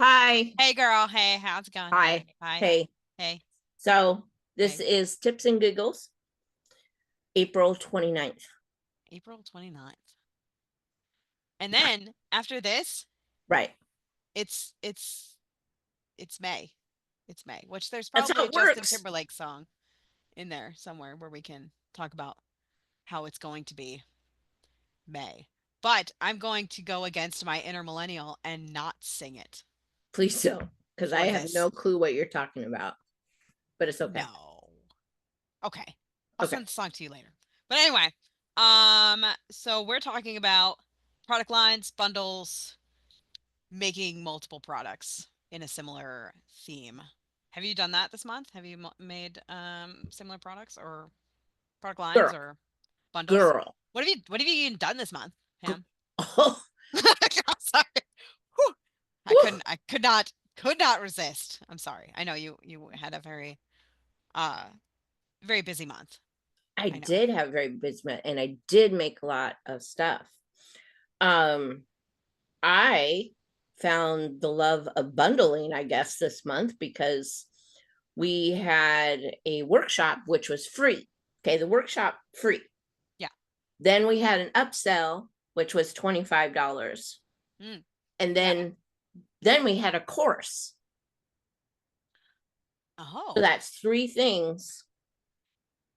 Hi. Hey girl, hey, how's it going? Hi. Hi, Hey. hey, So this hey. is Tips and Giggles, April 29th. April 29th. And then after this, Right. it's it's it's May. It's May, which there's That's how probably a it Justin works. Timberlake song in there somewhere where we can talk about how it's going to be May. But I'm going to go against my inner millennial and not sing it Please don't, because I for have no this. clue what you're talking about, but it's okay. No. Okay. I'll Okay. send the song to you later. But anyway, so we're talking about product lines, bundles, making multiple products in a similar theme. Have you done that this month? Have you made similar products or product lines Girl. or bundles? Girl. What have you even done this month, Pam? Oh, I'm sorry. Whew. I whew. couldn't I could not resist. I'm sorry. I know you had a uh very busy month. I I know. did have very busy month and I did make a lot of stuff. Um, I found the love of bundling, I guess, this month because we had a workshop which was free. Okay, the workshop free. Yeah. Then we had an upsell, which was $25. Mm, And yeah. then we had a course. So Oh, that's three things.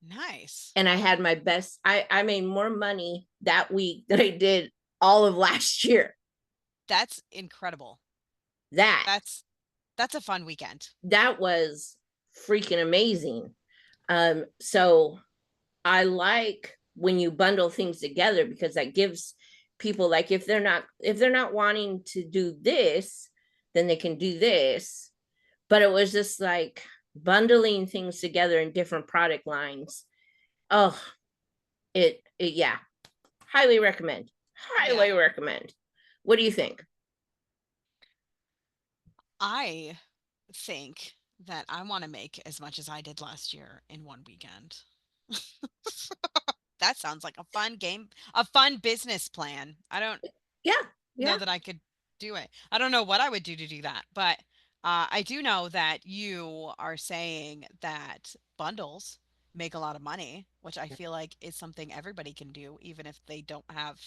nice. And I had my best, I made more money that week than I did all of last year. That's incredible. That That's that's a fun weekend. that was freaking amazing. So I like when you bundle things together because that gives people, like, if they're not wanting to do this, then they can do this. But it was just like bundling things together in different product lines. Oh, it yeah, highly recommend. Yeah. Highly recommend. What do you think? I think that I want to make as much as I did last year in one weekend. That sounds like a fun game, a fun business plan. I don't Yeah, know yeah, that I could do it. I don't know what I would do to do that, but I do know that you are saying that bundles make a lot of money, which I feel like is something everybody can do, even if they don't have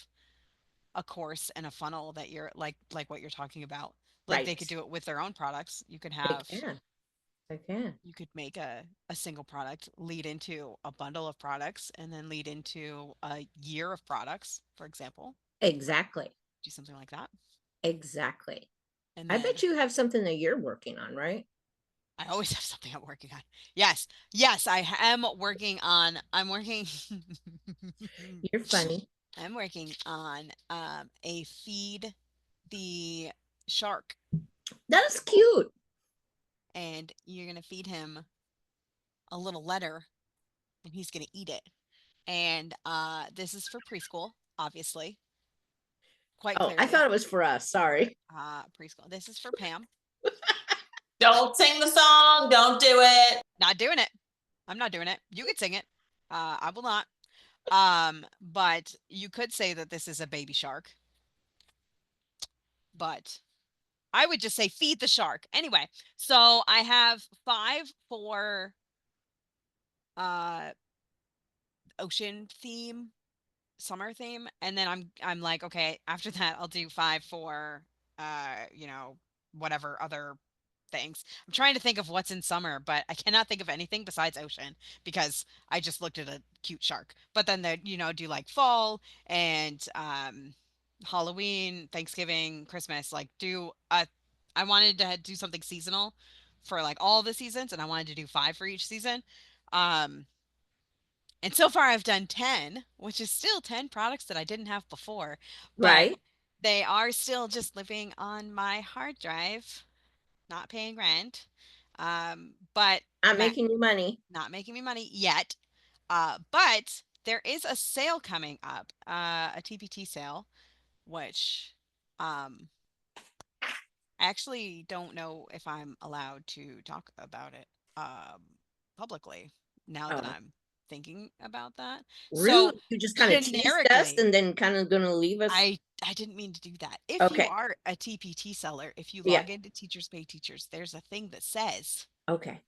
a course and a funnel that you're like what you're talking about. Like they could right. do it with their own products. You could They have can. They can. you could make a single product lead into a bundle of products and then lead into a year of products, for example. Exactly. Do something like that. Exactly. And I bet then you have something that you're working on, right? I always have something I'm working on. Yes. Yes, I am working on I'm working You're funny. I'm working on a feed the shark, That's cute. and you're going to feed him a little letter and he's going to eat it. And this is for preschool, obviously, quite Oh, I clearly. thought it was for us. For Sorry. preschool. This is for Pam. Don't sing the song. Don't do it. Not doing it. I'm not doing it. You could sing it. I will not. But you could say that this is a baby shark, but I would just say feed the shark. Anyway, so I have five for uh ocean theme, summer theme, and then I'm like, okay, after that I'll do five for whatever other things. I'm trying to think of what's in summer, but I cannot think of anything besides ocean because I just looked at a cute shark. But then they do like fall and Halloween, Thanksgiving, Christmas, like do a I wanted to do something seasonal for like all the seasons, and I wanted to do five for each season. Um and so far I've done 10, which is still 10 products that I didn't have before, but Right? they are still just living on my hard drive, not paying rent. But I'm making you money. not making me money yet. But there is a sale coming up, a TPT sale, which um, I actually don't know if I'm allowed to talk about it publicly now that Oh, I'm thinking about that. Really? So You just kind of teased us generically, and then kind of gonna leave us? I didn't mean to do that. If you Okay. are a TPT seller, if you Yeah. log into Teachers Pay Teachers, there's a thing that says Okay.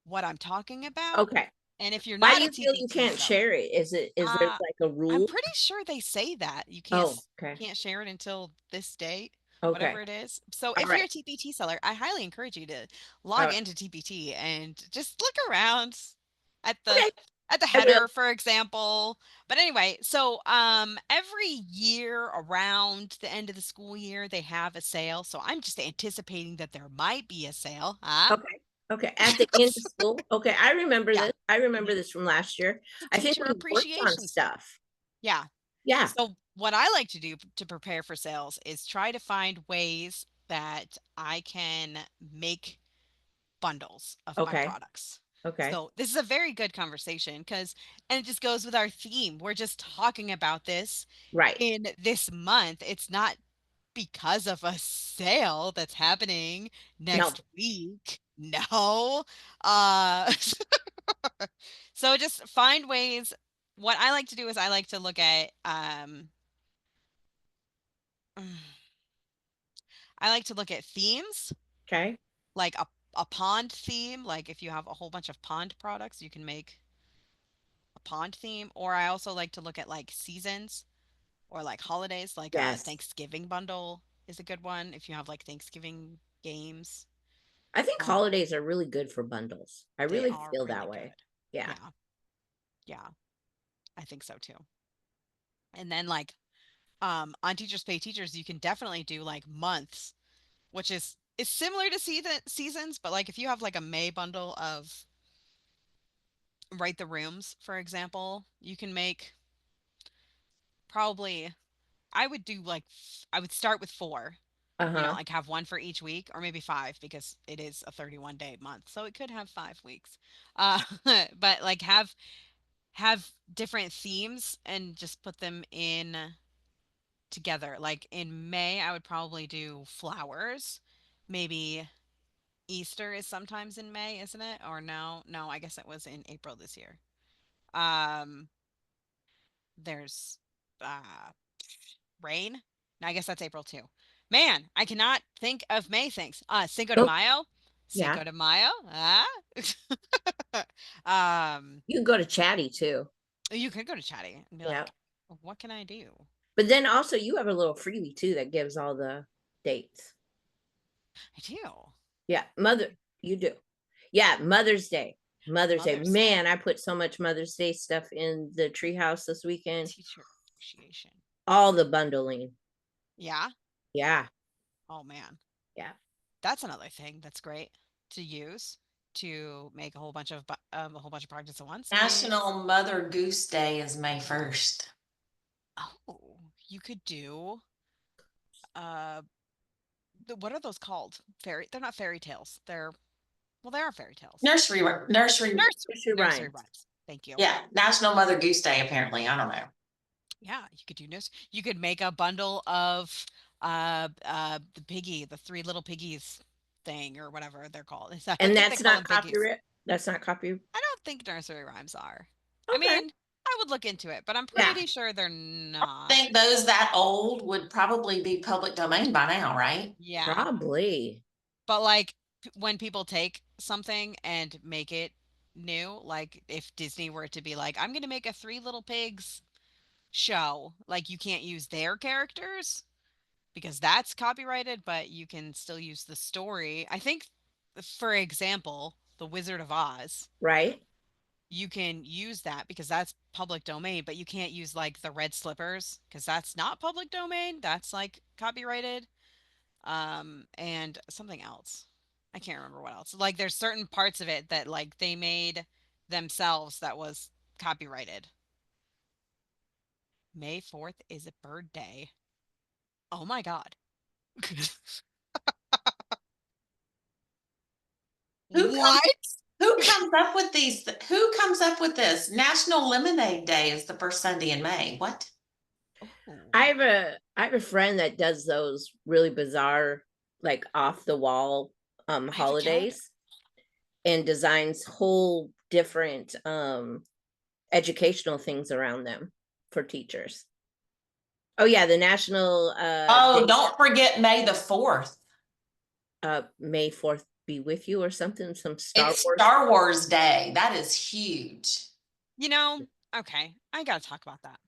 what I'm talking about. Okay. And if you're Why not do a you feel you TPT can't seller, share it? Is there uh, like a I'm rule? pretty sure they say that you Oh, okay. can't share it until this date, Okay. whatever it is. So All if you're right. a TPT seller, I highly encourage you to All log right. into TPT and just look around at the Okay. I will. header, for example. But anyway, so every year around the end of the school year, they have a sale. So I'm just anticipating that there might be a sale. Huh? Okay. Okay. At the end of school. Okay. I remember Yeah. this. I remember Mhm. this from last year. It's a I think teacher we worked on appreciation sale. stuff. Yeah. Yeah. So what I like to do to prepare for sales is try to find ways that I can make bundles of my Okay. products. Okay. So this is a very good conversation because, and it just goes with our theme. We're just talking about this Right. in this month. It's not because of a sale that's happening No. next week. No. Uh, so just find ways. What I like to do is I like to look at I like to look at themes, Okay. like a pond theme. Like if you have a whole bunch of pond products, you can make a pond theme. Or I also like to look at like seasons or like holidays, like a Yes. Thanksgiving bundle is a good one if you have like Thanksgiving games. I think Um, holidays are really good for bundles. I they really are feel that really way. good. Yeah. Yeah, yeah, I think so too. And then like on Teachers Pay Teachers, you can definitely do like months, which is similar to seasons, but like if you have like a May bundle of Write the Rooms, for example, you can make probably I would do like I would start with 4, Uh-huh. like have one for each week or maybe 5 because it is a 31-day month. So it could have 5 weeks. Uh but like have different themes and just put them in together. Like in May, I would probably do flowers. Maybe Easter is sometimes in May, isn't it? Or no? No, I guess it was in April this year. Um there's rain. No, I guess that's April too. Man, I cannot think of May things. Cinco de Oh, Mayo. yeah. Cinco de Mayo. Um, You can go to Chatty too. you could go to Chatty and be Yeah. like, what can I do? But then also you have a little freebie too that gives all the dates. I do. Yeah. You do. Yeah. Mother's Day. Mother's Day. Mother's Day. Man, I put so much Mother's Day stuff in the treehouse this weekend. Teacher appreciation. All the bundling. Yeah. Yeah. Oh man. Yeah. That's another thing that's great to use to make a whole bunch of projects at once. National Mother Goose Day is May 1st. Oh, you could do uh what are those called? They're not fairy tales. Well, they are fairy tales. Nursery Nursery Nursery rhymes. rhymes. Thank you. Yeah, National Mother Goose Day, apparently. I don't know. Yeah, you could do You could make a bundle of the 3 little piggies thing or whatever they're called. I And think they that's call not them piggies. copyright. That's not copy. I don't think nursery rhymes are. I Okay. mean, I would look into it, but I'm Yeah. pretty sure they're I not. think those that old would probably be public domain by now, right? Yeah. Probably. But like when people take something and make it new, like if Disney were to be like, I'm going to make a 3 Little Pigs show, like you can't use their characters because that's copyrighted, but you can still use the story. I think, for example, The Wizard of Oz, Right. you can use that because that's public domain, but you can't use like the red slippers because that's not public domain. That's like copyrighted. And something else. I can't remember what else. Like there's certain parts of it that like they made themselves that was copyrighted. May 4th is a bird day. Oh my God. Who comes, What? who comes up with these? Who comes up with this? National Lemonade Day is the first Sunday in May. What? I have a friend that does those really bizarre, like off the wall I have a calendar. holidays and designs whole different educational things around them for teachers. Oh yeah, the national Oh, don't forget May the 4th. May 4th be with you or something, some Star It's Wars. Star Wars Day. That is huge. You know, okay, I gotta talk about that.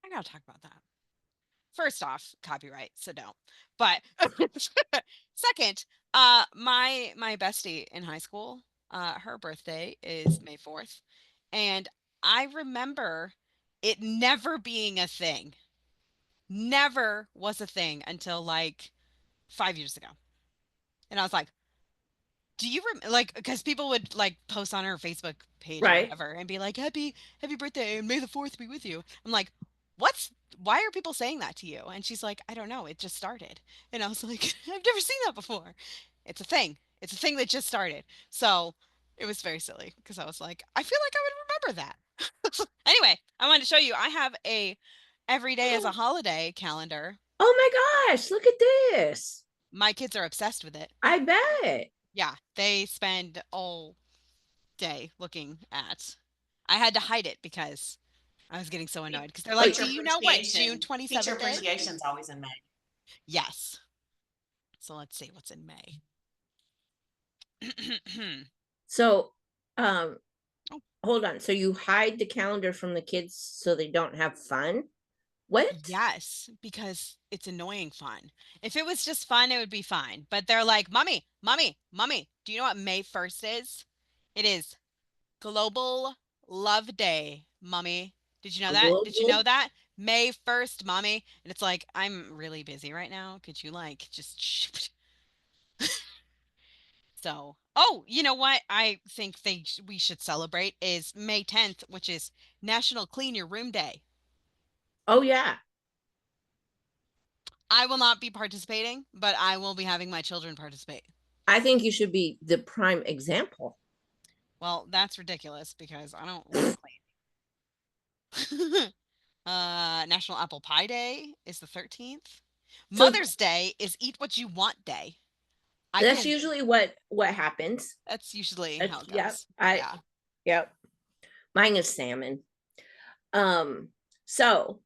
I gotta talk about that. First off, copyright, so don't. But second, my bestie in high school, her birthday is May 4th, and I remember it never being a thing. Never was a thing until like 5 years ago. And I was like, do you like, because people would like post on her Facebook page or Right. whatever and be like, happy birthday and May the 4th be with you. I'm like, what's why are people saying that to you? And she's like, I don't know, it just started. And I was like, I've never seen that before. It's a thing. It's a thing that just started. So it was very silly because I was like, I feel like I would remember that. Anyway, I wanted to show you I have a every day as a holiday calendar. Oh my gosh, look at this. My kids are obsessed with it. I bet. Yeah, they spend all day looking at. I had to hide it because I was getting so annoyed because they're like, "Do Teacher you know what June appreciation. Teacher 27th is?" appreciation is always in May. Yes. So let's see what's in May. So, Oh. hold on. So you hide the calendar from the kids so they don't have fun? What? Yes, because it's annoying fun. If it was just fun, it would be fine. But they're like, "Mommy, mommy, mommy, do you know what May 1st is? It is Global Love Day, mommy. Did you know that? Did you know Global? that? May 1st, mommy." And it's like, I'm really busy right now. Could you like just so, oh, you know what? I think we should celebrate is May 10th, which is National Clean Your Room Day. Oh yeah. I will not be participating, but I will be having my children participate. I think you should be the prime example. Well, that's ridiculous because I don't want to clean. National Apple Pie Day is the 13th. So Mother's Day is Eat What You Want Day. I that's can, usually what happens. that's usually That's, how it yeah. goes. Yeah. Yep. Mine is salmon. So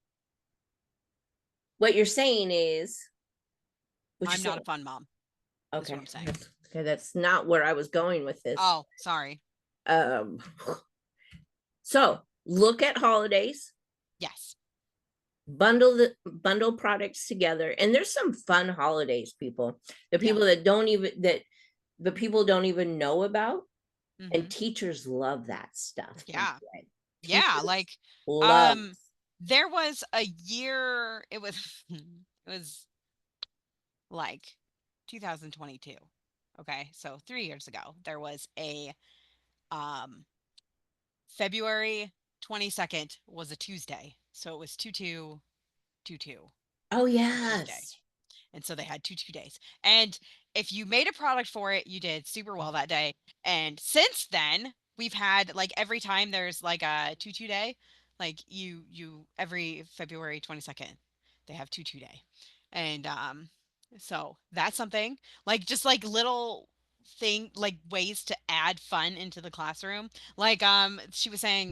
what you're saying is what I'm you're not a saying. fun mom. That's what I'm saying. Okay, that's not where I was going with this. Oh, sorry. Um so look at holidays, Yes. bundle products together, and there's some fun holidays, people. The people that the people don't even know about, and Mhm. teachers love that stuff. Yeah. Yeah, Teachers like love. there was a year it was it was like 2022. Okay, so 3 years ago, there was a um February 22nd was a Tuesday. So it was 2222 Oh Tuesday. yes. And so they had 2 days. And if you made a product for it, you did super well that day. And since then, we've had like every time there's like a 2 day, like you every February 22nd, they have 2 day. And so that's something like just like little thing like ways to add fun into the classroom. Like she was saying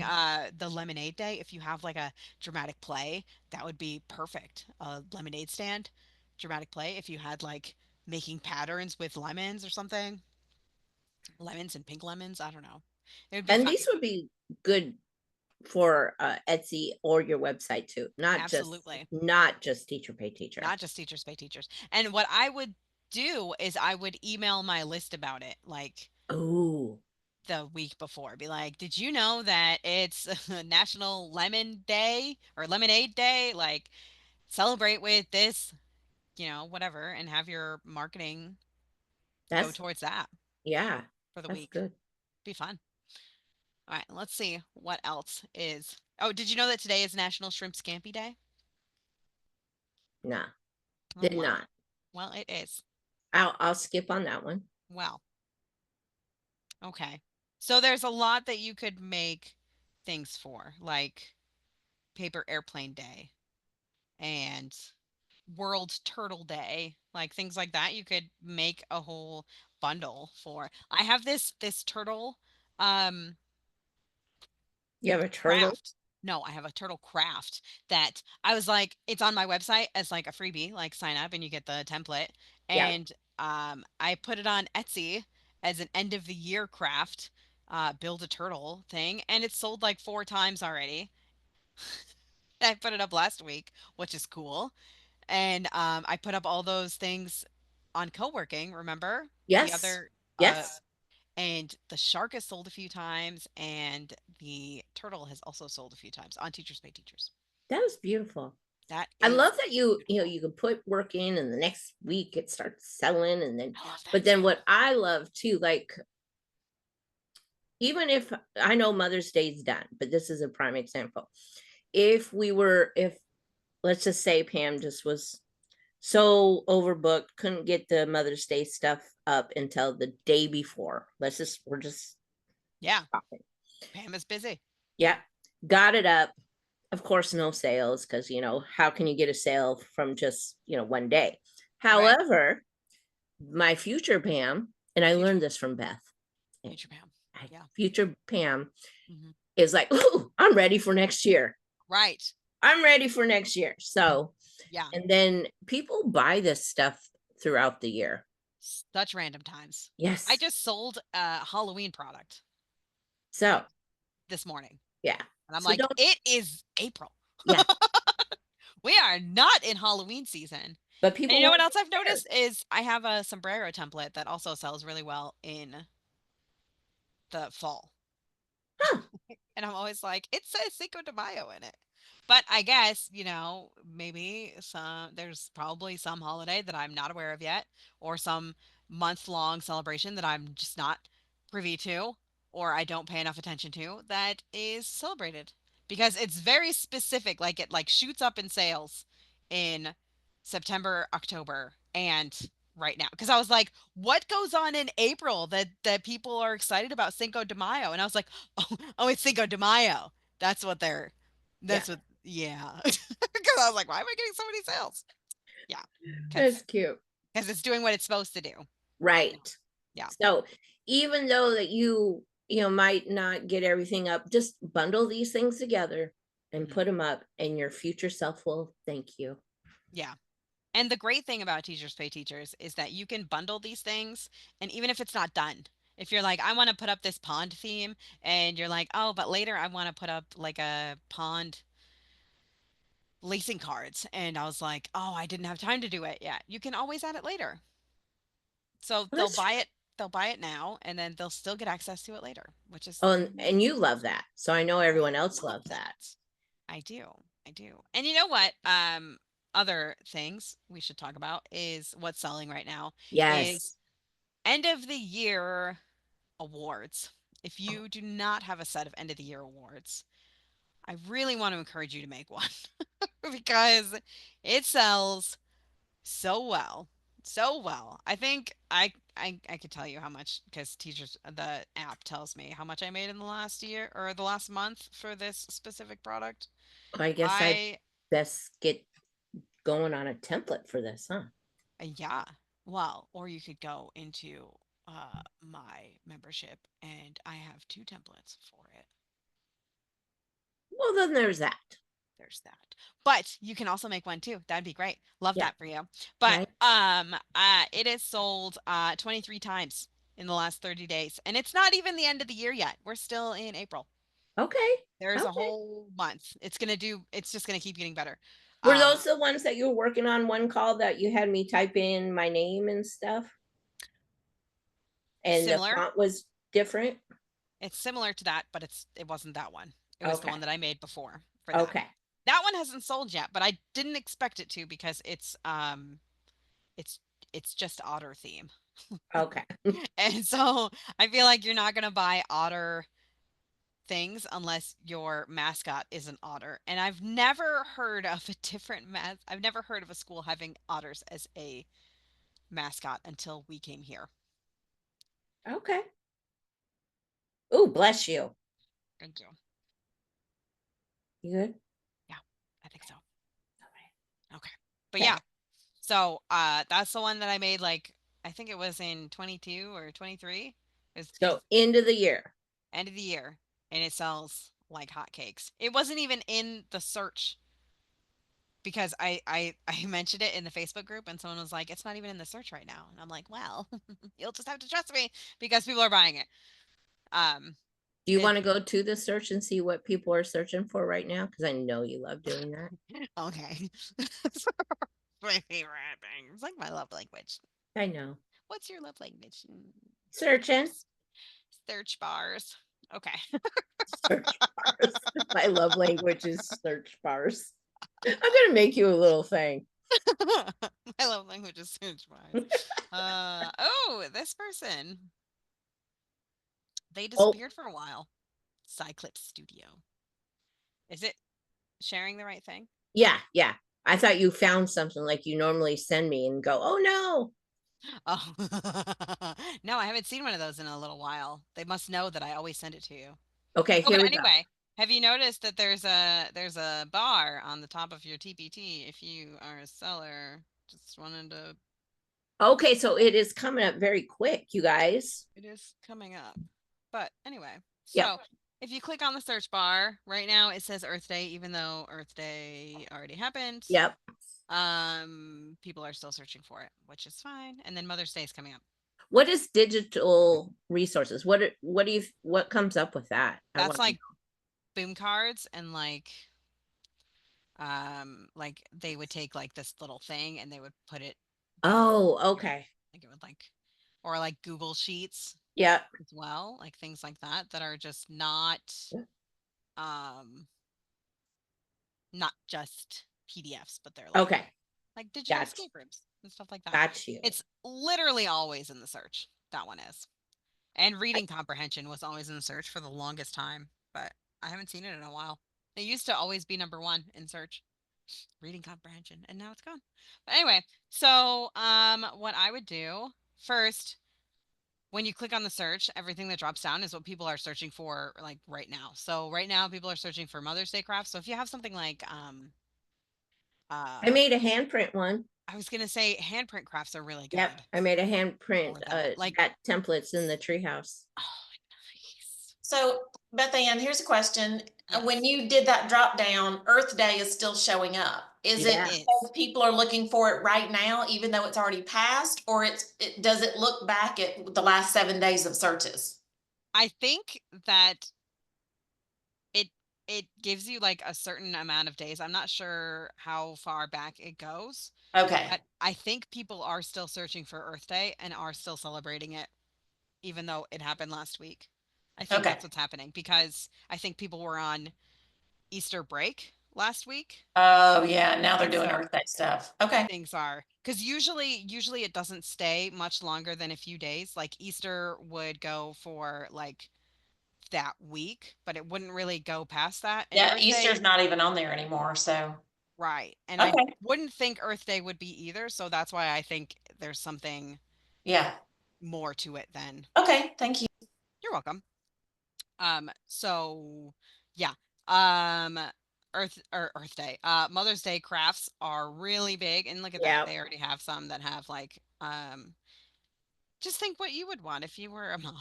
the lemonade day, if you have like a dramatic play, that would be perfect. A lemonade stand, dramatic play if you had like making patterns with lemons or something. Lemons and pink lemons, I don't know. It would be And fun. these would be good for Etsy or your website too. Absolutely. Not just teacher pay teacher. Not just teachers pay teachers. And what I would do is I would email my list about it like Oh, the week before. Be like, did you know that it's National Lemon Day or Lemonade Day? Like, celebrate with this, whatever, and have your marketing go that's towards that yeah, for the that's week. good. Be fun. All right, let's see what else is. Oh, did you know that today is National Shrimp Scampi Day? Nah, Oh, did well. not. Well, it is. I'll skip on that one. Well, okay. So there's a lot that you could make things for, like Paper Airplane Day and World Turtle Day, like things like that. You could make a whole bundle for. I have this turtle um You have a turtle? craft. No, I have a turtle craft that I was like, it's on my website as like a freebie, like sign up and you get the template. Yeah. And I put it on Etsy as an end of the year craft, build a turtle thing, and it's sold like 4 times already. I put it up last week, which is cool. And I put up all those things on co-working, remember? The Yes. other Yes. and the shark has sold a few times, and the turtle has also sold a few times on Teachers Pay Teachers. That was beautiful. That I is, love that you can put work in and the next week it starts selling and then, I love that but then too. what I love too, like, even if I know Mother's Day is done, but this is a prime example. If let's just say Pam just was so overbooked, couldn't get the Mother's Day stuff up until the day before. We're just Yeah, talking. Pam is busy. Yeah, got it up. Of course, no sales because how can you get a sale from just one day? Right. However, my future Pam, and I Future, learned this from Beth. future Pam. Yeah. Future Pam Hmm. is like, "Ooh, I'm ready for next year. Right. I'm ready for next year." So, Yeah. and then people buy this stuff throughout the year. Such random times. I Yes. just sold a Halloween product So, like this morning. yeah. And I'm So like, don't, it is April. yeah. We are not in Halloween season. But And people you know want what to else get I've prepared. noticed is I have a sombrero template that also sells really well in the fall. Huh. And I'm always like, it says Cinco de Mayo in it. But I guess, maybe there's probably some holiday that I'm not aware of yet, or some month-long celebration that I'm just not privy to, or I don't pay enough attention to that is celebrated. Because it's very specific, like it like shoots up in sales in September, October, and right now. Because I was like, what goes on in April that people are excited about Cinco de Mayo? And I was like, oh, it's Cinco de Mayo. That's what they're. Yeah. That's what. Yeah. Because I was like, why am I getting so many sales? Yeah. That's Because cute. it's doing what it's supposed to do. Right. Yeah. So even though that you might not get everything up, just bundle these things together and Mhm. put them up, and your future self will thank you. Yeah. And the great thing about Teachers Pay Teachers is that you can bundle these things, and even if it's not done, if you're like, I want to put up this pond theme, and you're like, oh, but later I want to put up like a pond lacing cards, and I was like, oh, I didn't have time to do it yet. You can always add it later. So Well, that's true. they'll buy it now, and then they'll still get access to it later, which is Oh, and you love that. So I know I everyone else love loves that. that. I do. I do. And you know what? Other things we should talk about is what's selling right now is Yes. end of the year awards. If you do not have a set of end of the year awards, I really want to encourage you to make one because it sells so well. So well. I think I could tell you how much because teachers the app tells me how much I made in the last year or the last month for this specific product. I guess I I best get going on a template for this, huh? Yeah. Well, or you could go into my membership and I have 2 templates for it. Well, then there's that. There's that. But you can also make one too. That'd be great. Love Yeah. that for you. But Right. it is sold 23 times in the last 30 days. And it's not even the end of the year yet. We're still in April. Okay. There's a Okay. whole month. It's just gonna keep getting better. Were Um those the ones that you were working on one call that you had me type in my name and stuff? And the Similar. font was different? It's similar to that, but it wasn't that one. It was the Okay. one that I made before for that. Okay. That one hasn't sold yet, but I didn't expect it to because it's it's just otter theme. Okay. And so I feel like you're not gonna buy otter things unless your mascot is an otter. And I've never heard of a I've never heard of a school having otters as a mascot until we came here. Okay. Oh, bless you. Thank you. You good? Yeah, I think so. All Okay. But right. yeah, Okay. so that's the one that I made like I think it was in 22 or 23. It's So end of the year. end of the year and it sells like hotcakes. It wasn't even in the search because I mentioned it in the Facebook group and someone was like, "It's not even in the search right now." And I'm like, "Well, you'll just have to trust me because people are buying it." Um, Do you it want to go to the search and see what people are searching for right now? Because I know you love doing that. okay. My favorite thing. It's like my love language. I know. What's your love language? Searching. Search bars. Okay. Search bars. My love language is search bars. I'm gonna make you a little thing. My love language is search bars. Oh, this person. They Oh, disappeared for a while. Cyclips Studio. Is it sharing the right thing? yeah, yeah. I thought you found something like you normally send me and go, oh no. Oh, no, I haven't seen one of those in a little while. They must know that I always send it to you. Okay, Oh, here but we go. anyway, have you noticed that there's a bar on the top of your TPT if you are a seller? Just wanted to. Okay, so it is coming up very quick, you guys. It is coming up. But anyway, Yep. so if you click on the search bar right now, it says Earth Day, even though Earth Day already happened. Yep. People are still searching for it, which is fine. And then Mother's Day is coming up. What is digital resources? What comes up with that? I That's want to like boom cards and like they would take like this little thing and they would put it down. Oh, Here. okay. Like it would like or like Google Sheets Yep. as well, like things like that that are just um not just PDFs, but they're Okay. like digital Got escape rooms and stuff like that. got you. It's literally always in the search. That one is. And reading comprehension was always in the search for the longest time, but I haven't seen it in a while. It used to always be number one in search, reading comprehension, and now it's gone. But anyway, so what I would do first, when you click on the search, everything that drops down is what people are searching for like right now. So right now people are searching for Mother's Day crafts. So if you have something like I uh made a handprint one. I was gonna say handprint crafts are really Yep. good. I made a Go handprint with that. Like, that templates in the treehouse. oh, nice. So Beth Ann, here's a question. When Yes, you did that drop down, Earth Day is still showing up. Is it it Yeah. is. because people are looking for it right now, even though it's already passed, or does it look back at the last 7 days of searches? I think that it it gives you like a certain amount of days. I'm not sure how far back it goes, Okay, but I think people are still searching for Earth Day and are still celebrating it, even though it happened last week. I think okay. that's what's happening because I think people were on Easter break last week. Oh, yeah, now they're And doing so Earth Day stuff. Okay. things are because usually it doesn't stay much longer than a few days. Like Easter would go for like that week, but it wouldn't really go past that. And Yeah, Earth Day, Easter's not even on there anymore, so, right. And I okay, wouldn't think Earth Day would be either. So that's why I think there's something yeah, more to it than okay, thank you. you're welcome. So yeah. Um, Earth Day. Mother's Day crafts are really big. And look at that. Yeah. They already have some that have like just think what you would want if you were a mom.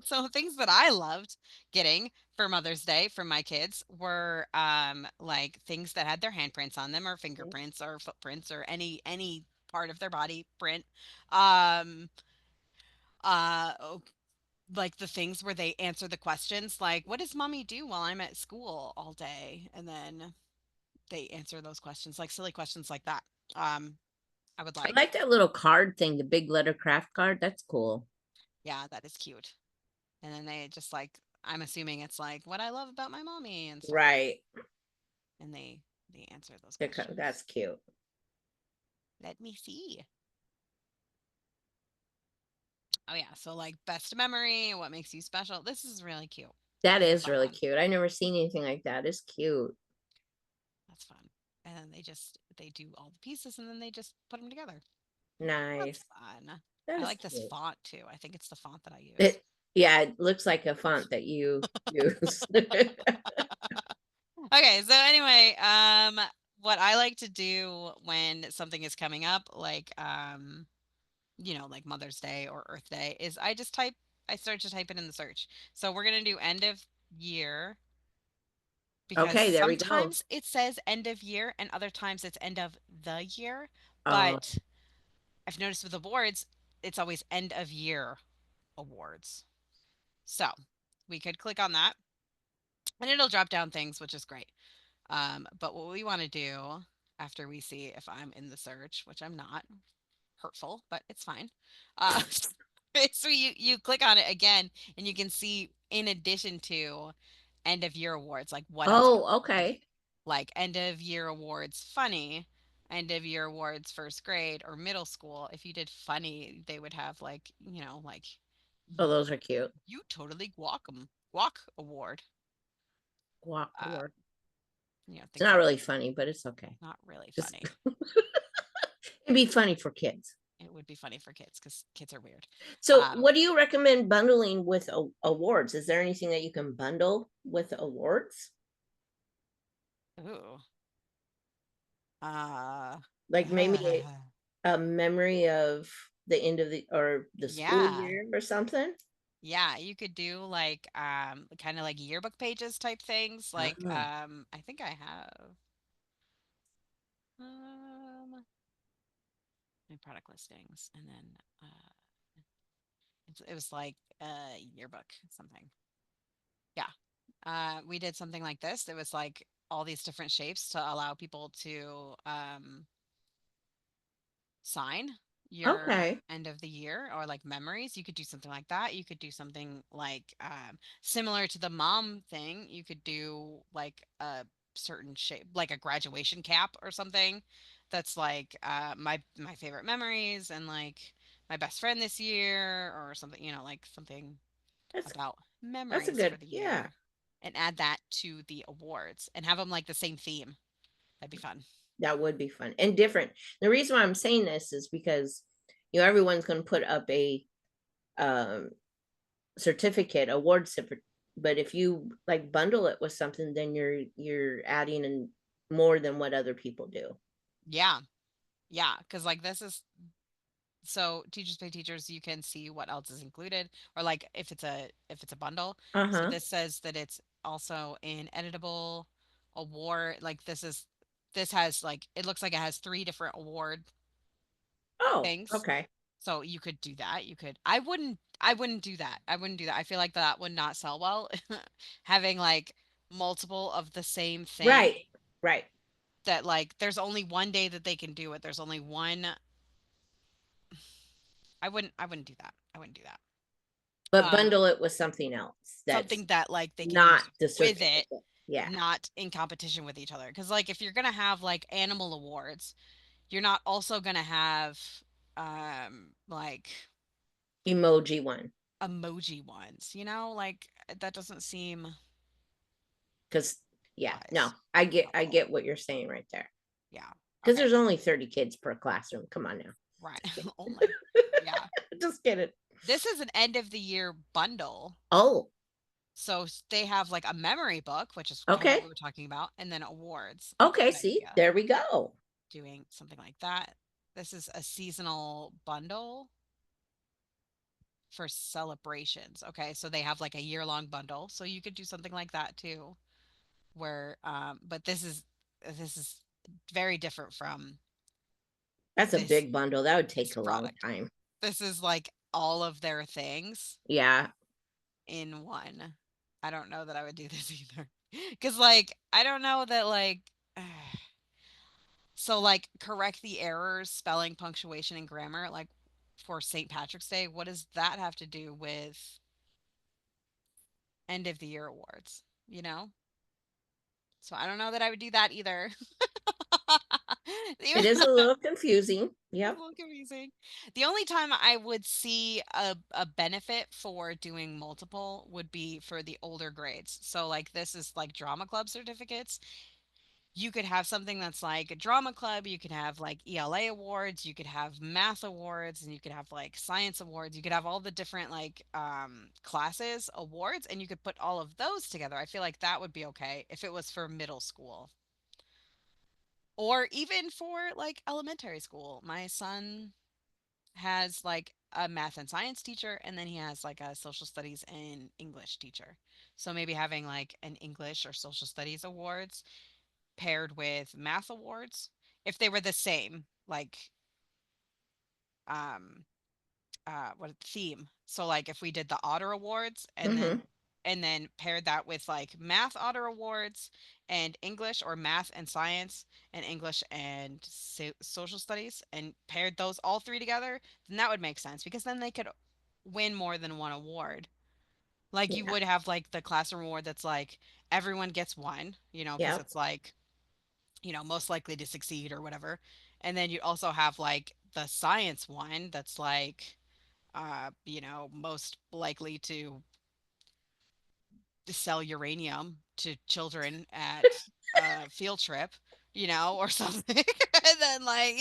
So things that I loved getting for Mother's Day from my kids were like things that had their handprints on them or fingerprints or footprints or any part of their body print. Um oh, like the things where they answer the questions like what does mommy do while I'm at school all day? And then they answer those questions like silly questions like that. I would I like. like that little card thing, the big letter craft card. That's cool. Yeah, that is cute. And then they just like I'm assuming it's like what I love about my mommy and stuff like Right. that. And they answer those questions. That's cute. Let me see. Oh yeah, so like best memory, what makes you special. This is really cute. That This is a is fun really one. cute. I never seen anything like that. It's cute. That's fun. And then they do all the pieces and then they just put them together. That's Nice. fun. That I is like this cute. font too. I think it's the font that I use. It yeah, it looks like a font that you use. Okay, so anyway, what I like to do when something is coming up, like like Mother's Day or Earth Day, is I start to type it in the search. So we're gonna do end of year because Okay, there we go. sometimes it says end of year and other times it's end of the year. Oh, But I've noticed with awards, it's always end of year awards. So we could click on that and it'll drop down things, which is great. But what we want to do after we see if I'm in the search, which I'm not, hurtful, but it's fine. Uh, so you click on it again, and you can see in addition to end of year awards, like what else people oh, did. okay. Like end of year awards funny, end of year awards first grade or middle school. If you did funny, they would have like, like Oh, those are cute. you totally guac award. Walk Uh, award. It's things not like really funny, but it's okay. not really Just funny. it'd be funny for kids. It would be funny for kids because kids are weird. So, what do you recommend bundling with awards? Is there anything that you can bundle with awards? Ooh. Uh, Like maybe a memory of the end of the school yeah. year or something? Yeah, you could do like kind of like yearbook pages type things. Like Oh, I think I have um my product listings and then it was like yearbook something. Yeah. We did something like this. It was like all these different shapes to allow people to sign your okay. end of the year or like memories. You could do something like that. You could do something like similar to the mom thing. You could do like a certain shape, like a graduation cap or something that's like my favorite memories and like my best friend this year or something, like something That's about that's a memories for good, the yeah. year and add that to the awards and have them like the same theme. That'd be fun. That would be fun and different. The reason why I'm saying this is because everyone's going to put up a um certificate, award certificate. But if you like bundle it with something, then you're adding in more than what other people do. Yeah. Yeah, because like this is so teachers pay teachers, you can see what else is included or like if it's a bundle. So Uh-huh. this says that it's also in editable award. Like this has like it looks like it has three different award Oh, things. okay. So you could do that. I wouldn't do that. I wouldn't do that. I feel like that would not sell well. Having like multiple of the same thing Right. Right. that like there's only one day that they can do it. There's only one. I wouldn't do that. I wouldn't do that. But Um, bundle it with something else that's something that like they can not use the with it, certificate. Yeah. not in competition with each other. Because like if you're gonna have like animal awards, you're not also gonna have like Emoji one. emoji ones. Like that doesn't seem Because yeah, no, wise. I get Thoughtful. what you're saying right there. Yeah. Because Okay. there's only 30 kids per classroom. Come on now. Right. Just kidding. Only. Yeah. Just kidding. This is an end of the year bundle. Oh, So they have like a memory book, which is kind of what okay. we were talking about, and then awards. Okay, Good see, idea. there we go. Doing something like that. This is a seasonal bundle for celebrations. Okay, so they have like a year-long bundle. So you could do something like that too, where but this is very different from That's a this big bundle. That would this take a long product. time. This is like all of their things Yeah. in one. I don't know that I would do this either. Cuz like I don't know that like so like correct the errors, spelling, punctuation and grammar like for St. Patrick's Day. What does that have to do with end of the year awards, you know? So I don't know that I would do that either. It Even is a little confusing. it's a Yep. little confusing. The only time I would see a benefit for doing multiple would be for the older grades. So like this is like drama club certificates. You could have something that's like a drama club, you could have like ELA awards, you could have math awards, and you could have like science awards. You could have all the different like classes awards and you could put all of those together. I feel like that would be okay if it was for middle school or even for like elementary school. My son has like a math and science teacher and then he has like a social studies and English teacher. So maybe having like an English or social studies awards paired with math awards if they were the same, like um what theme. So like if we did the Otter Awards Hmm. and then paired that with like math Otter Awards and English, or math and science and English and social studies, and paired those all three together, then that would make sense because then they could win more than one award. Like you Yeah. would have like the classroom award that's like everyone gets one, because Yep. it's like, most likely to succeed or whatever. And then you also have like the science one that's like most likely to sell uranium to children at a field trip, or something. And then like,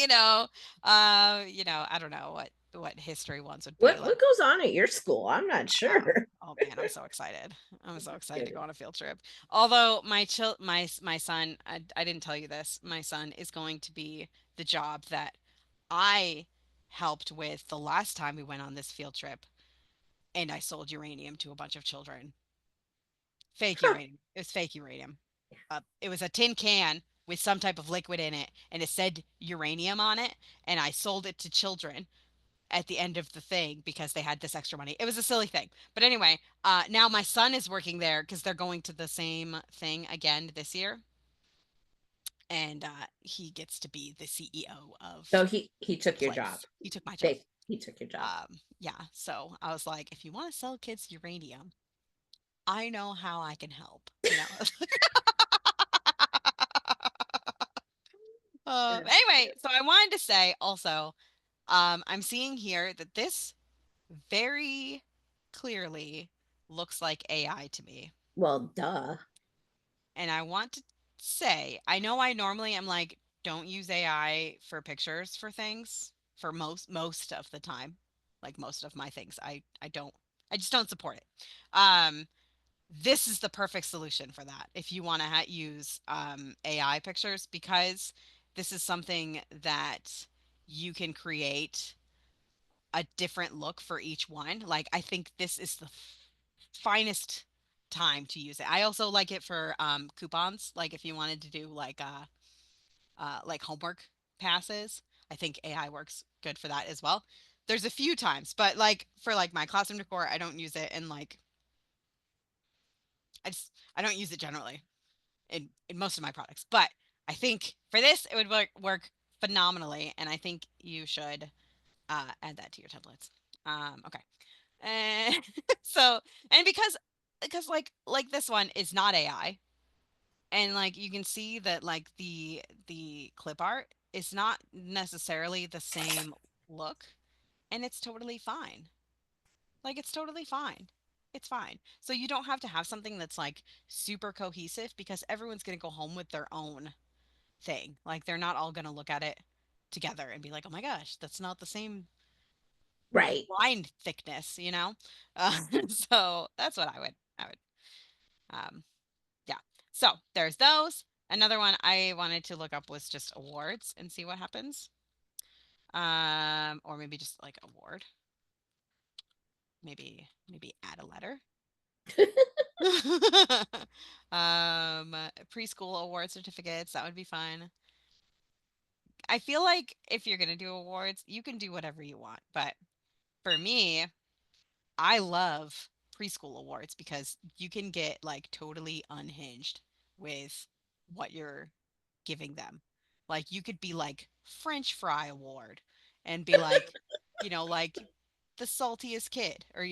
I don't know what history ones would be What like. goes on at your school? I'm not sure. Oh man, I'm so excited. I'm so excited to go on a field trip. Although my son, I didn't tell you this, my son is going to be the job that I helped with the last time we went on this field trip, and I sold uranium to a bunch of children. Fake Huh. uranium. It was fake uranium. It was a tin can with some type of liquid in it, and it said uranium on it, and I sold it to children at the end of the thing because they had this extra money. It was a silly thing. But anyway, now my son is working there because they're going to the same thing again this year. And he gets to be the CEO of So he the took your job. place. He took my job. He took your job. Yeah. So I was like, if you want to sell kids uranium, I know how I can help. Yes, Anyway, yes. so I wanted to say also, I'm seeing here that this very clearly looks like AI to me. Well, duh. And I want to say, I know I normally am like, don't use AI for pictures for things for most of the time. Like most of my things. I just don't support it. Um, this is the perfect solution for that if you want to use AI pictures, because this is something that you can create a different look for each one. Like I think this is the finest time to use it. I also like it for coupons. Like if you wanted to do like homework passes, I think AI works good for that as well. There's a few times, but like for like my classroom decor, I don't use it, and like I don't use it generally in most of my products. But I think for this it would work phenomenally, and I think you should add that to your templates. Okay. And so, and because like this one is not AI, and like you can see that like the clip art is not necessarily the same look, and it's totally fine. Like it's totally fine. It's fine. So you don't have to have something that's like super cohesive, because everyone's going to go home with their own thing. Like they're not all going to look at it together and be like, "Oh my gosh, that's not the same Right. line thickness?" So that's what I would um yeah. So there's those. Another one I wanted to look up was just awards and see what happens. Or maybe just like award. Maybe add a letter. Preschool award certificates, that would be fun. I feel like if you're gonna do awards, you can do whatever you want. But for me, I love preschool awards because you can get like totally unhinged with what you're giving them. Like you could be like French fry award and be like the saltiest kid, or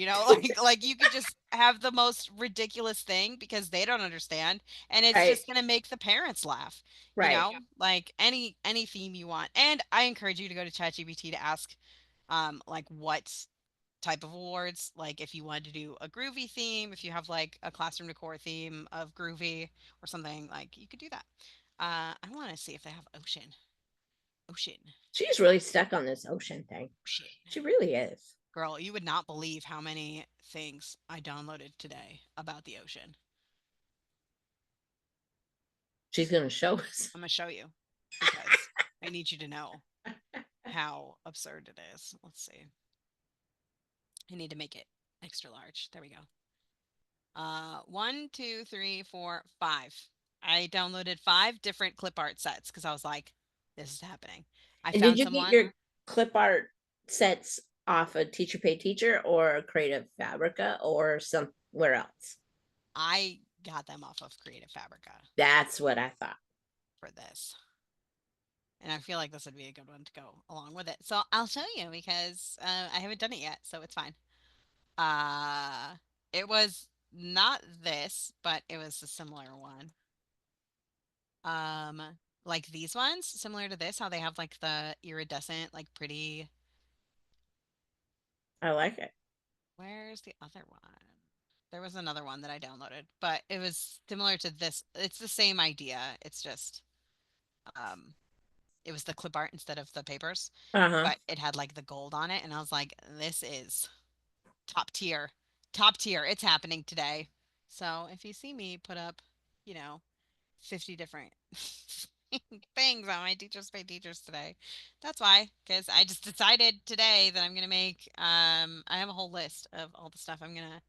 like you could just have the most ridiculous thing because they don't understand, and it's Right. just going to make the parents laugh. Right. Like any theme you want. And I encourage you to go to ChatGPT to ask like what type of awards, like if you wanted to do a groovy theme, if you have like a classroom decor theme of groovy or something, like you could do that. I want to see if they have ocean She's really stuck on this ocean thing. ocean. She really is. Girl, you would not believe how many things I downloaded today about the ocean. She's going to show us. I'm gonna show you because I need you to know how absurd it is. Let's see. I need to make it extra large. There we go. 1, 2, 3, 4, 5. I downloaded 5 different clip art sets because I was like, this is happening. I And did found you get someone. your clip art sets off of Teacher Pay Teacher or Creative Fabrica or somewhere else? I got them off of Creative Fabrica That's what I thought. for this. And I feel like this would be a good one to go along with it. So I'll show you because I haven't done it yet, so it's fine. It was not this, but it was a similar one. Um, like these ones, similar to this, how they have like the iridescent, like pretty. I like it. Where's the other one? There was another one that I downloaded, but it was similar to this. It's the same idea. It's just, um, it was the clip art instead of the papers, Uh-huh. but it had like the gold on it, and I was like, this is top tier, top tier. It's happening today. So if you see me put up, you know, 50 different things on my Teachers Pay Teachers today. That's why, because I just decided today that I'm gonna make. I have a whole list of all the stuff I'm gonna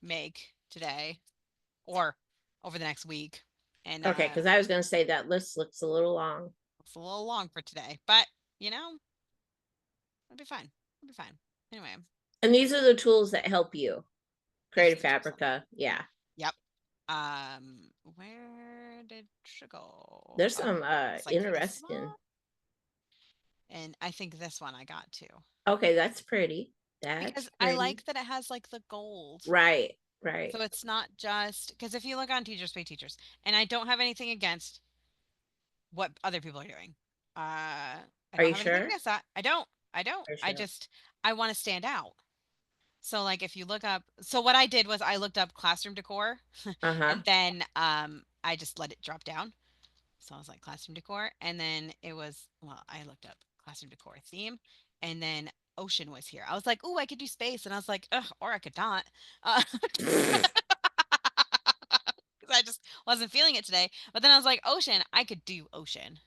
make today or over the next week, and Okay, because I was going to say that list looks a little long. it's a little long for today, but you know, it'll be fine. It'll be fine. Anyway, And these are the tools that help you. these are Creative the tools. Fabrica. Yeah. Yep. Where did she go? There's Oh, some it's like this interesting. one. And I think this one I got too. Okay, that's pretty. That's Because I pretty. like that it has like the gold. Right, right. So it's not just because if you look on Teachers Pay Teachers, and I don't have anything against what other people are doing. I Are don't you have anything sure? against that. I don't. I don't. Are you I sure? just I want to stand out. So like if you look up, so what I did was I looked up classroom decor, Uh-huh. and then I just let it drop down. So I was like classroom decor, and then it was well I looked up classroom decor theme, and then ocean was here. I was like, oh, I could do space, and I was like, ugh, or I could not. Uh, because I just wasn't feeling it today. But then I was like, ocean, I could do ocean.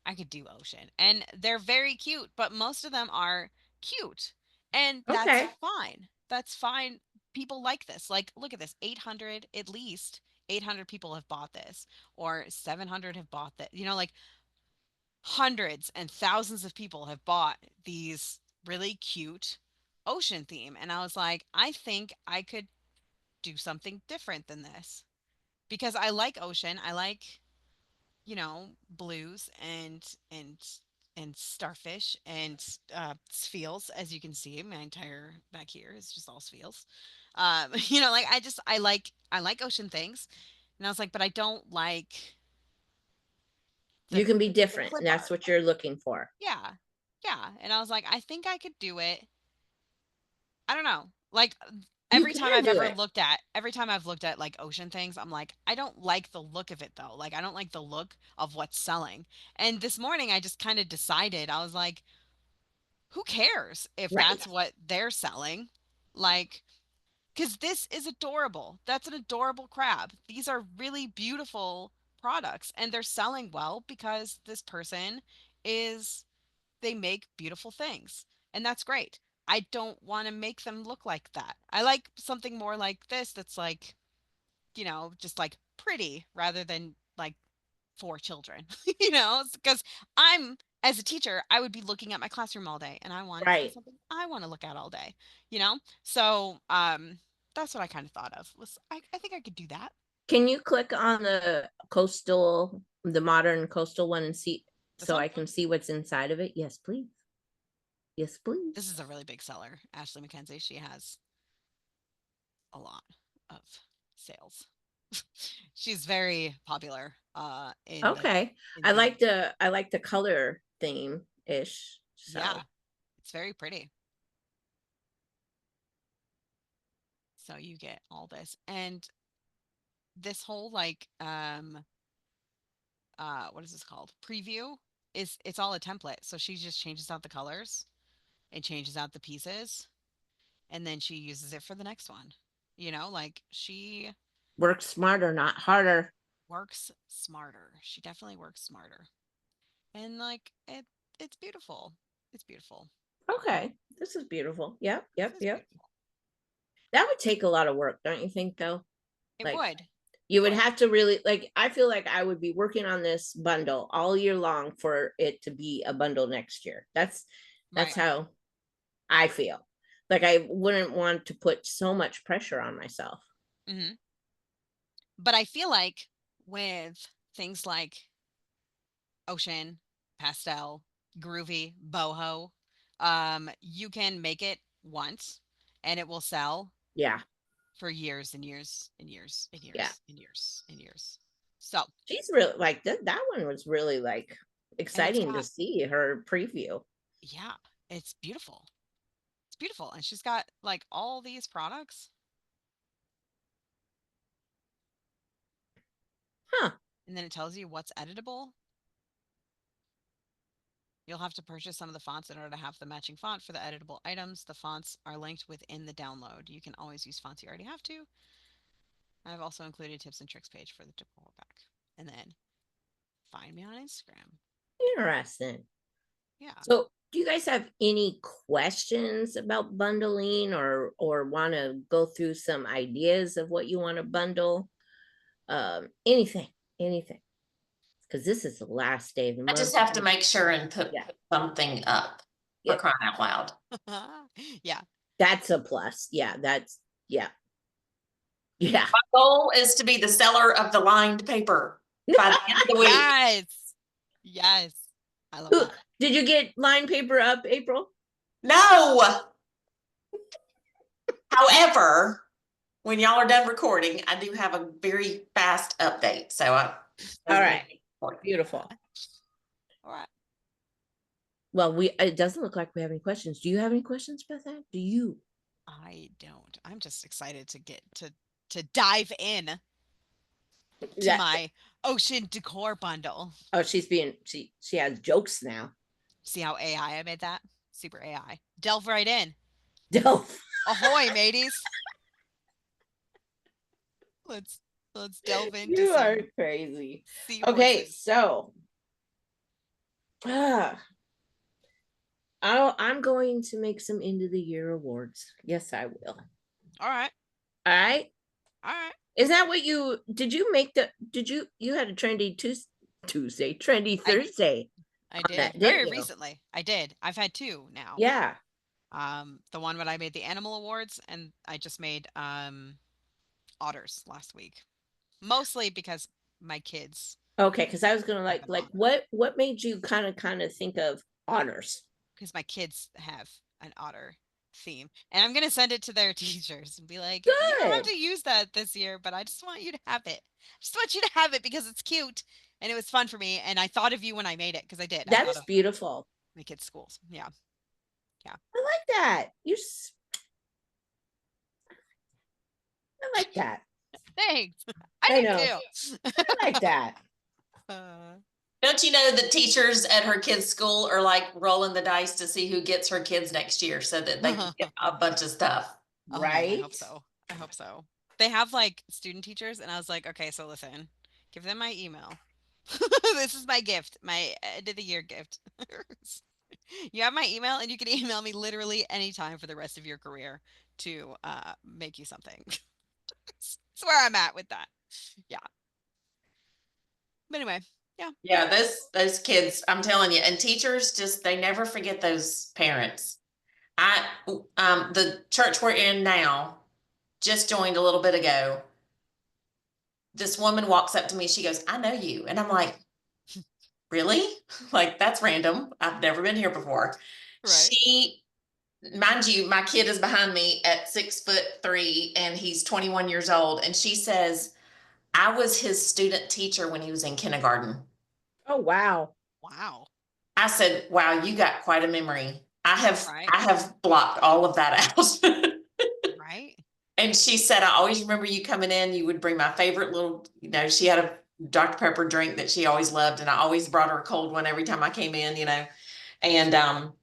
I could do ocean. And they're very cute, but most of them are cute. And that's Okay. fine. That's fine. People like this. Like, look at this 800, at least 800 people have bought this, or 700 have bought that. You know, like hundreds and thousands of people have bought these really cute ocean theme. And I was like, I think I could do something different than this because I like ocean. I like, you know, blues and starfish and sphels. As you can see, my entire back here is just all sphels. You know, like I like ocean things, and I was like, but I don't like the You can be the different, clip and that's art. what you're looking for. Yeah, yeah, and I was like, I think I could do it. I don't know, like You can do it. every time I've looked at like ocean things, I'm like, I don't like the look of it though. Like I don't like the look of what's selling. And this morning I just kind of decided, I was like, who cares if Right. that's what they're selling? Like, because this is adorable. That's an adorable crab. These are really beautiful products and they're selling well because this person is, they make beautiful things. And that's great. I don't want to make them look like that. I like something more like this that's like, you know, just like pretty rather than like for children, you know, because I'm, as a teacher, I would be looking at my classroom all day and I want it to be Right. something I want to look at all day, you know? So, that's what I kind of thought of was I think I could do that. Can you click on the modern coastal one and see This so one, I can see what's inside of it? Yes, please. Yes, this is please. a really big seller. Ashley McKenzie, she has a lot of sales. She's very popular Okay. in the I like the color theme ish. yeah, So it's very pretty. So you get all this and this whole like what is this called? Preview is it's all a template. So she just changes out the colors and changes out the pieces and then she uses it for the next one. You know, like she work smarter, not harder. works smarter. She definitely works smarter. And like it's beautiful. It's beautiful. Okay. This is beautiful. Yep, This yep, is yep. beautiful. That would take a lot of work, don't you think, though? It Like, would. you would would. have to really, like, I feel like I would be working on this bundle all year long for it to be a bundle next year. That's Right. how I feel. Like, I wouldn't want to put so much pressure on myself. But I feel like with things like Ocean, Pastel, Groovy, Boho, you can make it once and it will sell Yeah. for years and years and years and years Yeah. and years and years. So She's really like that one was really like exciting to got- see her preview. yeah, it's beautiful. It's beautiful. And she's got like all these products. Huh. And then it tells you what's editable. You'll have to purchase some of the fonts in order to have the matching font for the editable items. The fonts are linked within the download. You can always use fonts you already have to. I've also included tips and tricks page for the decor pack. And then find me on Instagram. Interesting. Yeah. So do you guys have any questions about bundling or want to go through some ideas of what you want to bundle? Anything. Because this is the last day of the I month. just have to make sure and put Yeah. something up for Yeah. crying out loud. Yeah. That's a plus. Yeah, that's yeah. Yeah. My goal is to be the seller of the lined paper by the end of the week. Yes. Yes. I love that. Did you get line paper up, April? No. However, when y'all are done recording, I do have a very fast update. So All right. Beautiful. All right. Well, it doesn't look like we have any questions. Do you have any questions about that? Do you? I don't. I'm just excited to get to dive in to Yeah. my Ocean decor bundle. Oh, she has jokes now. See how AI I made that? Super AI. Delve right in. Delve. Ahoy, mateys. Let's delve into You some are crazy. seahorses. Okay, so I'm going to make some end of the year awards. Yes, I will. All right. All right. All right. Is that what you had a trendy Tuesday, trendy Thursday? I did that, very didn't you? recently. I did. I've had two now. Yeah. The one when I made the animal awards, and I just made otters last week. Mostly because my kids. Okay, because I was gonna like what made you kind of think of otters? Because my kids have an otter theme, and I'm gonna send it to their teachers and be like, "You don't have Good. to use that this year, but I just want you to have it. I just want you to have it because it's cute and it was fun for me, and I thought of you when I made it because I did. That is beautiful. My kids' schools, yeah. I like that. I like that. Thanks. I do know. too. I like that. Don't you know that teachers at her kids' school are like rolling the dice to see who gets her kids next year so that they can get a bunch of stuff? Oh, Right? I hope so. They have like student teachers, and I was like, okay, so listen, give them my email. This is my gift, my end of the year gift. You have my email, and you can email me literally anytime for the rest of your career to make you something. That's where I'm at with that. Yeah. But anyway, yeah. Yeah, those kids, I'm telling you, and teachers just they never forget those parents. The church we're in now just joined a little bit ago. This woman walks up to me, she goes, "I know you." And I'm like, "Really?" Like, that's random. I've never been here before. Right. Mind you, my kid is behind me at 6'3" and he's 21 years old. And she says, "I was his student teacher when he was in kindergarten." Oh, wow. Wow. I said, "Wow, you got quite a memory." I Right. have blocked all of that out. Right. And she said, "I always remember you coming in. You would bring my favorite little, she had a Dr. Pepper drink that she always loved. And I always brought her a cold one every time I came in, and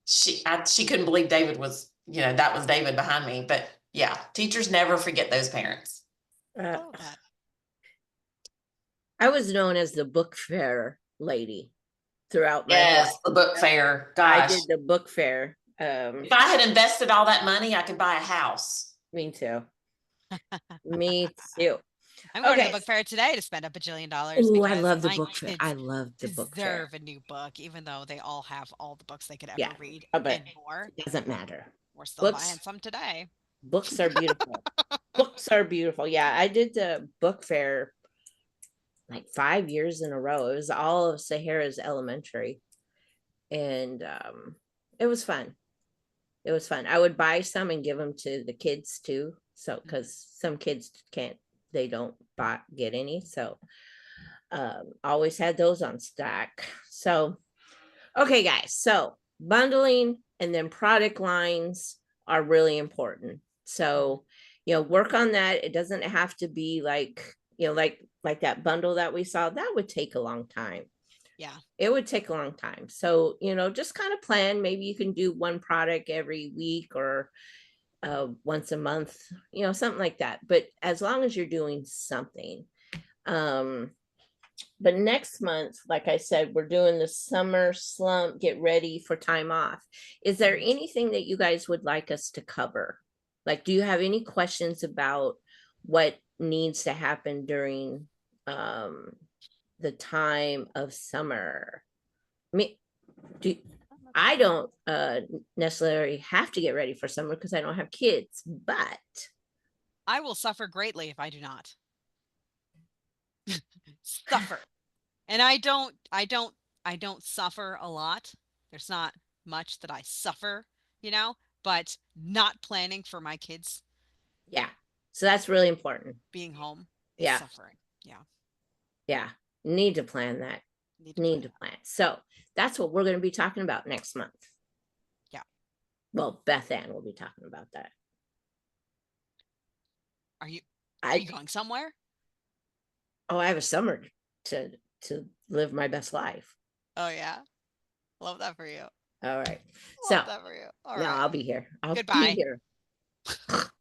she couldn't believe David was, that was David behind me. But yeah, teachers never forget those parents. I was known as the book fair lady throughout my Yes, the book fair. Gosh. I did the book fair. If I had invested all that money, I could buy a house. Me too. Me too. I'm going to the Okay. book fair today to spend a bajillion dollars Oh, I because love the my book fair. kids I love the book fair. deserve a new book, even though they all have all the books they could Yeah, ever read but and more. it doesn't matter. We're still buying Books, some today. books are beautiful. Books are beautiful. Yeah, I did the book fair like 5 years in a row. It was all of Sahara's elementary, and it was fun. It was fun. I would buy some and give them to the kids too. So, because some kids can't, they don't get any. So, always had those on stack. So, okay, guys. So, bundling and then product lines are really important. So, work on that. It doesn't have to be like, like that bundle that we saw. That would take a long time. Yeah. It would take a long time. So, just kind of plan. Maybe you can do one product every week or once a month, something like that. But as long as you're doing something. But next month, like I said, we're doing the summer slump, get ready for time off. Is there anything that you guys would like us to cover? Like, do you have any questions about what needs to happen during the time of summer? I don't necessarily have to get ready for summer because I don't have kids, but I will suffer greatly if I do not. Suffer. And I don't suffer a lot. There's not much that I suffer, but not planning for my kids yeah. So that's really important. being home is Yeah. suffering. Yeah. Yeah. Need to plan that. Need to plan. So that's what we're going to be talking about next month. Yeah. Well, Beth Ann will be talking about that. Are you going somewhere? Oh, I have a summer to live my best life. Oh yeah. Love that for you. All right. Love that for you. All right. I'll be here. I'll Goodbye. be here.